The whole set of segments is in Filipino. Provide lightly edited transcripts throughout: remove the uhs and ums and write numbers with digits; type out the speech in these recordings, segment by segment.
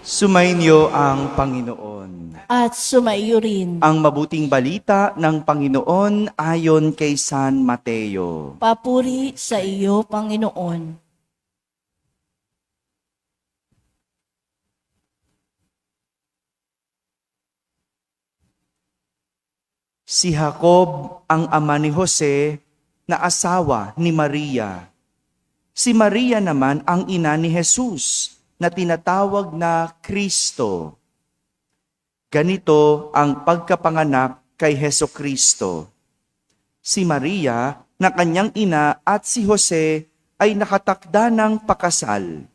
Sumainyo ang Panginoon. At sumaiyo rin. Ang mabuting balita ng Panginoon ayon kay San Mateo. Papuri sa iyo, Panginoon. Si Jacob ang ama ni Jose na asawa ni Maria. Si Maria naman ang ina ni Jesus na tinatawag na Kristo. Ganito ang pagkapanganak kay Heso Kristo. Si Maria na kanyang ina at si Jose ay nakatakda ng pakasal.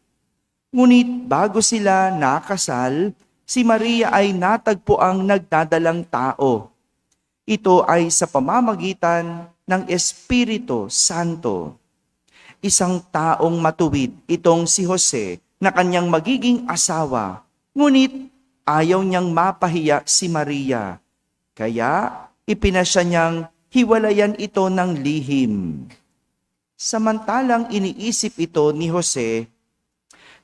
Ngunit bago sila nakasal, si Maria ay natagpo ang nagdadalang tao. Ito ay sa pamamagitan ng Espiritu Santo. Isang taong matuwid itong si Jose na kanyang magiging asawa, ngunit ayaw niyang mapahiya si Maria. Kaya ipinasya niyang hiwalayan ito ng lihim. Samantalang iniisip ito ni Jose,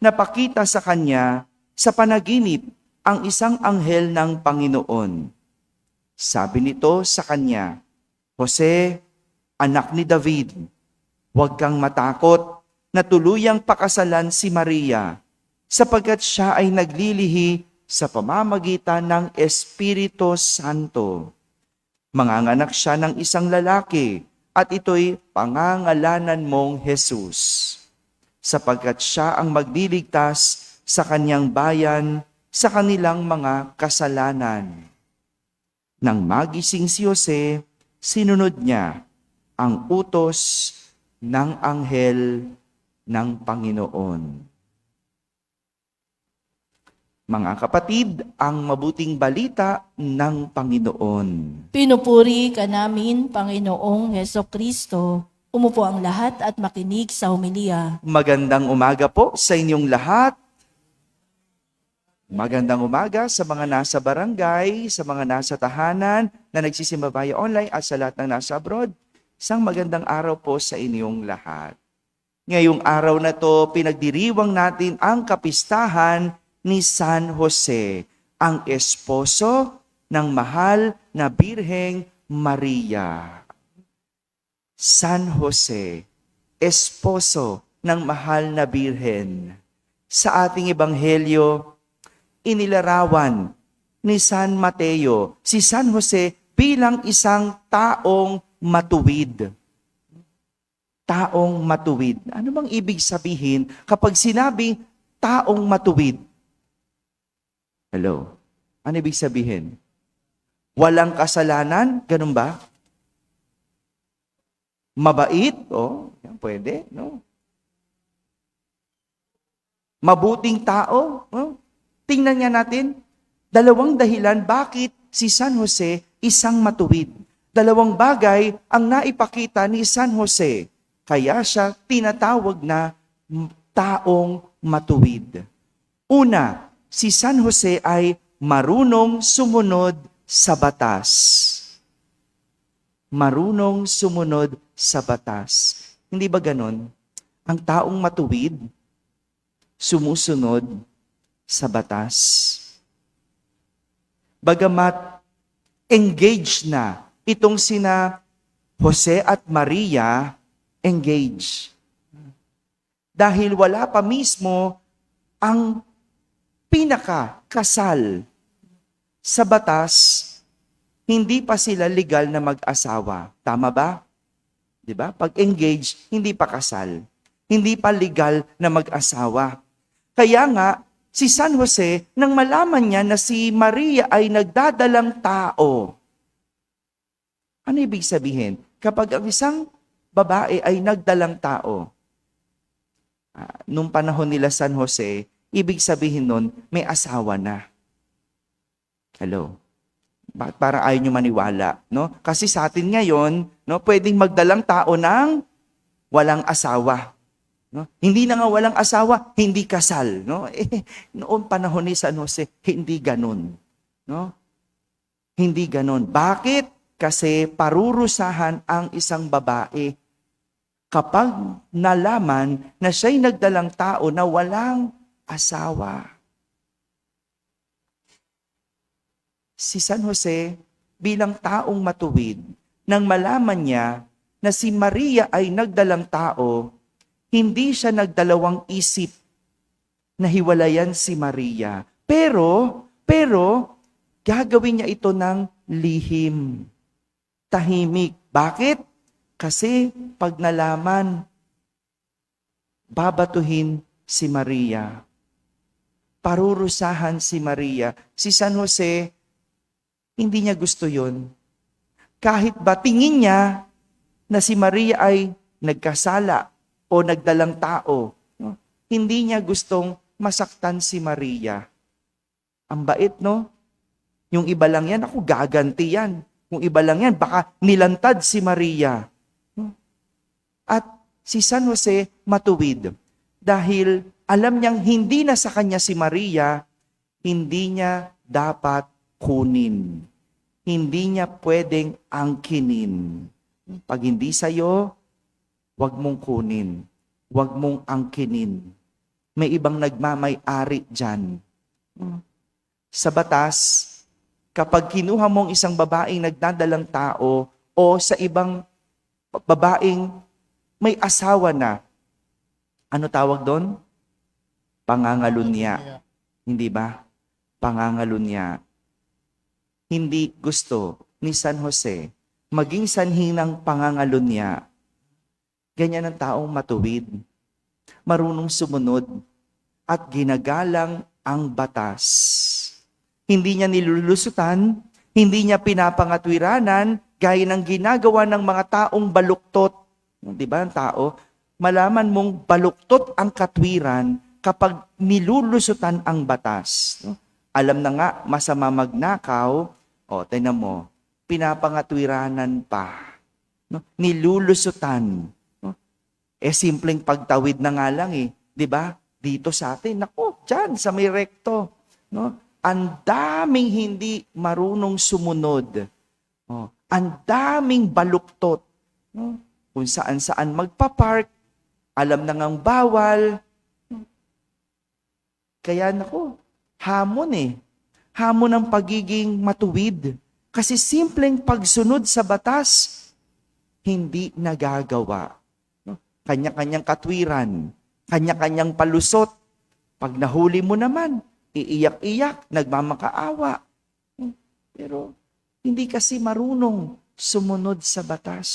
napakita sa kanya sa panaginip ang isang anghel ng Panginoon. Sabi nito sa kanya, Jose, anak ni David, huwag kang matakot na tuluyang pakasalan si Maria, sapagkat siya ay naglilihi sa pamamagitan ng Espiritu Santo. Manganganak siya ng isang lalaki, at ito'y pangangalanan mong Jesus, sapagkat siya ang magliligtas sa kanyang bayan sa kanilang mga kasalanan. Nang magising si Jose, sinunod niya ang utos ng anghel ng Panginoon. Mga kapatid, ang mabuting balita ng Panginoon. Pinupuri ka namin, Panginoong Heso Kristo. Umupo ang lahat at makinig sa homilia. Magandang umaga po sa inyong lahat. Magandang umaga sa mga nasa barangay, sa mga nasa tahanan na nagsisimba via online at sa lahat ng nasa abroad. Isang magandang araw po sa inyong lahat. Ngayong araw na to, pinagdiriwang natin ang kapistahan ni San Jose, ang esposo ng mahal na Birheng Maria. San Jose, esposo ng mahal na Birhen. Sa ating ebanghelyo, inilarawan ni San Mateo si San Jose bilang isang taong matuwid. Taong matuwid. Ano bang ibig sabihin kapag sinabing taong matuwid? Hello? Ano ibig sabihin? Walang kasalanan? Ganun ba? Mabait? Oh, yan pwede, no? Mabuting tao? Oh? Tingnan nga natin, dalawang dahilan bakit si San Jose isang matuwid. Dalawang bagay ang naipakita ni San Jose. Kaya siya tinatawag na taong matuwid. Una, si San Jose ay marunong sumunod sa batas. Marunong sumunod sa batas. Hindi ba ganon? Ang taong matuwid, sumusunod sa batas. Bagamat engaged na itong sina Jose at Maria, engaged. Dahil wala pa mismo ang pinakakasal sa batas, hindi pa sila legal na mag-asawa. Tama ba? 'Di ba? Pag engaged, hindi pa kasal. Hindi pa legal na mag-asawa. Kaya nga, si San Jose, nang malaman niya na si Maria ay nagdadalang tao, ano ibig sabihin? Kapag ang isang babae ay nagdalang tao, nung panahon nila San Jose, ibig sabihin nun, may asawa na. Hello? Para ayaw nyo maniwala, no? Kasi sa atin ngayon, no, pwedeng magdalang tao ng walang asawa. No? Hindi na nga walang asawa, hindi kasal. No? Noong panahon ni San Jose, hindi ganun. No? Hindi ganun. Bakit? Kasi parurusahan ang isang babae kapag nalaman na siya'y nagdalang tao na walang asawa. si San Jose bilang taong matuwid, nang malaman niya na si Maria ay nagdalang tao, hindi siya nagdalawang isip na hiwalayan si Maria. Pero, gagawin niya ito ng lihim, tahimik. Bakit? Kasi pag nalaman, babatuhin si Maria. Parurusahan si Maria. Si San Jose, hindi niya gusto yun. Kahit ba tingin niya na si Maria ay nagkasala o nagdalang tao, no? Hindi niya gustong masaktan si Maria. Ang bait, no? Yung iba lang yan, ako gaganti yan. Yung iba lang yan, baka nilantad si Maria. No? At si San Jose matuwid. Dahil alam niyang hindi na sa kanya si Maria, hindi niya dapat kunin. Hindi niya pwedeng angkinin. Pag hindi sa'yo, wag mong kunin. Wag mong angkinin. May ibang nagmamay-ari dyan. Sa batas, kapag kinuha mong isang babaeng nagdadalang tao o sa ibang babaeng may asawa na, ano tawag doon? Pangangalunya. Hindi ba? Pangangalunya. Hindi gusto ni San Jose maging sanhi ng pangangalunya. Ganyan ang taong matuwid, marunong sumunod, at ginagalang ang batas. Hindi niya nilulusutan, hindi niya pinapangatwiranan, gaya ng ginagawa ng mga taong baluktot. Di ba ang tao? Malaman mong baluktot ang katwiran kapag nilulusutan ang batas. Alam na nga, masama magnakaw, tingnan mo, pinapangatwiranan pa. Nilulusutan. Simpleng pagtawid na nga lang di ba? Dito sa atin, dyan sa may rekto. Ang daming hindi marunong sumunod. Ang daming baluktot. Kung saan-saan magpapark, alam na ngang bawal. Kaya hamon Hamon ang pagiging matuwid. Kasi simpleng pagsunod sa batas, hindi nagagawa. Kanya-kanyang katwiran, kanya-kanyang palusot. Pag nahuli mo naman, iiyak-iyak, nagmamakaawa. Pero hindi kasi marunong sumunod sa batas.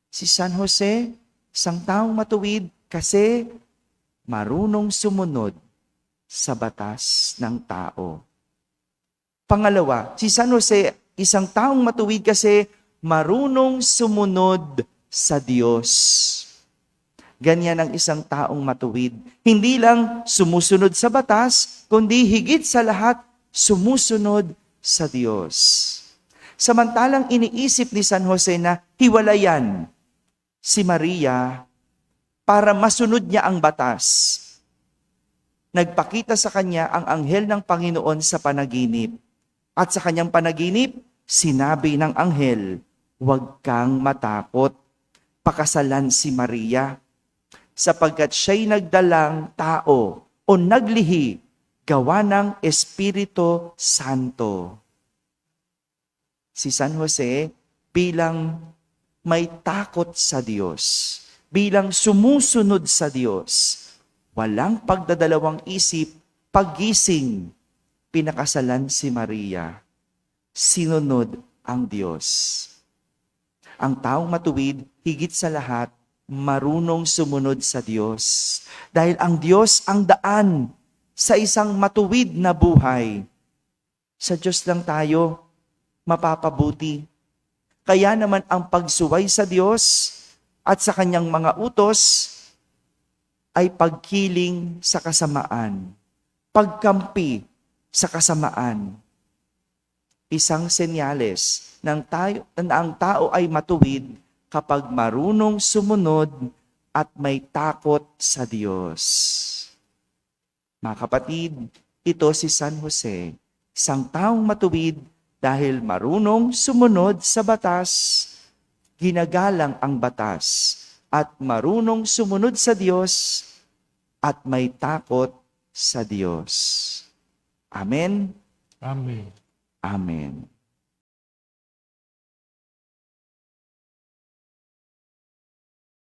Si San Jose, isang taong matuwid kasi marunong sumunod sa batas ng tao. Pangalawa, si San Jose, isang taong matuwid kasi marunong sumunod sa Diyos. Ganyan ang isang taong matuwid. Hindi lang sumusunod sa batas, kundi higit sa lahat, sumusunod sa Diyos. Samantalang iniisip ni San Jose na hiwalayan si Maria para masunod niya ang batas. Nagpakita sa kanya ang anghel ng Panginoon sa panaginip. At sa kanyang panaginip, sinabi ng anghel, "Huwag kang matakot, pakasalan si Maria, sapagkat siya'y nagdalang tao o naglihi gawa ng Espiritu Santo." Si San Jose bilang may takot sa Diyos, bilang sumusunod sa Diyos, walang pagdadalawang isip, paggising, pinakasalan si Maria. Sinunod ang Diyos. Ang taong matuwid, higit sa lahat, marunong sumunod sa Diyos. Dahil ang Diyos ang daan sa isang matuwid na buhay. Sa Diyos lang tayo mapapabuti. Kaya naman ang pagsuway sa Diyos at sa kanyang mga utos ay pagkiling sa kasamaan, pagkampi sa kasamaan. Isang senyales na ang tao ay matuwid kapag marunong sumunod at may takot sa Diyos. Mga kapatid, ito si San Jose, isang taong matuwid dahil marunong sumunod sa batas, ginagalang ang batas, at marunong sumunod sa Diyos at may takot sa Diyos. Amen? Amen. Amen.